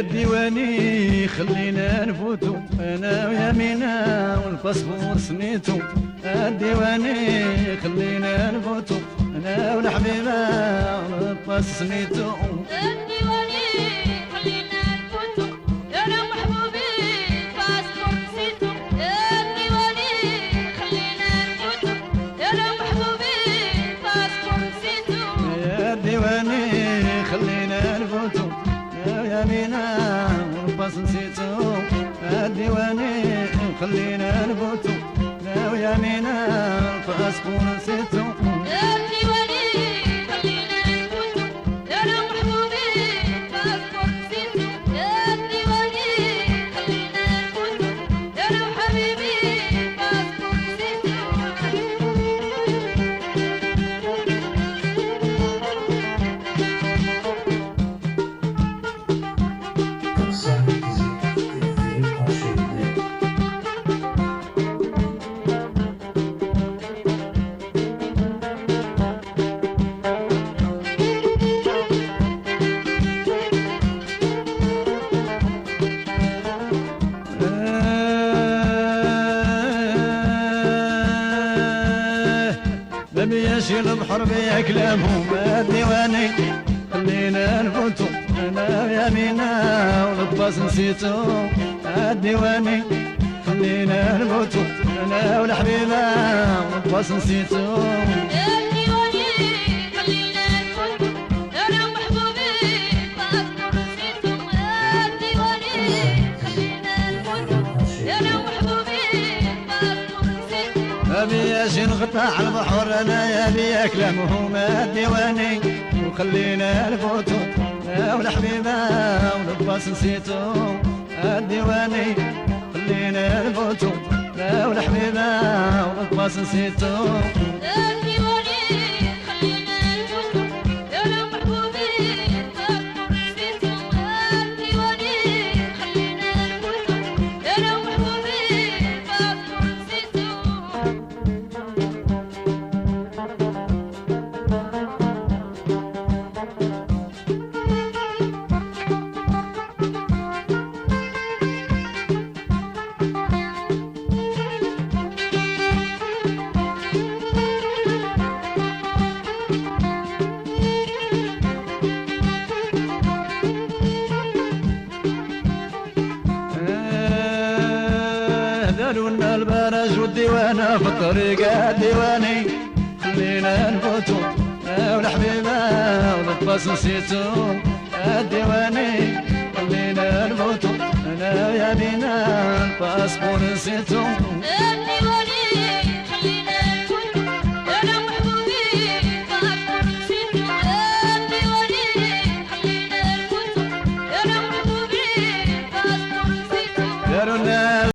الديواني خلينا نفوتو انا ويا مينا والباسبور سميتو. الديواني خلينا نفوتو انا والحبيبه والباس سميتو. الديواني خلينا نفوتو انا ومحبوبي الباسبور نسيتو. الديواني خلينا نفوتو انا ومحبوبي الباسبور نسيتو. الديواني خلينا نفوتو يا مينا والباس نسيتو. الديواني خلينا نفوتو يا مينا الباسبور نسيتو. الديواني خلينا نفوتو انا ومحبوبي الباسبور نسيتو. الديواني خلينا نفوتو انا وحبيبي الباسبور نسيتو. ما بياشي البحر بيا كلامهم. الديواني خلينا نفوتو انا يا مينا والباس نسيتو. الديواني خلينا نفوتو انا والحبيبه والباس نسيتو. الديواني خلينا نفوتو انا ومحبوبي الباسبور نسيتو. الديواني خلينا نفوتو انا ومحبوبي الباسبور نسيتو. ما بياشي نقطع البحر انا يا بيا كلامهم. الديواني وخلينا نفوتو والحبيبه والباس نسيتو. الديواني خلينا نفوتو والحبيبه والباس نسيتو. الديواني خلينا نفوتو انا ومحبوبي الباسبور نسيتو. الديواني خلينا نفوتو انا ومحبوبي الباسبور نسيتو. دارونا البرج والديوانه في الطريق. الديواني خلينا نفوتو والحبيبه والباس نسيتو. الديواني خلينا نفوتو انا يا مينا الباسبور نسيتو. الديواني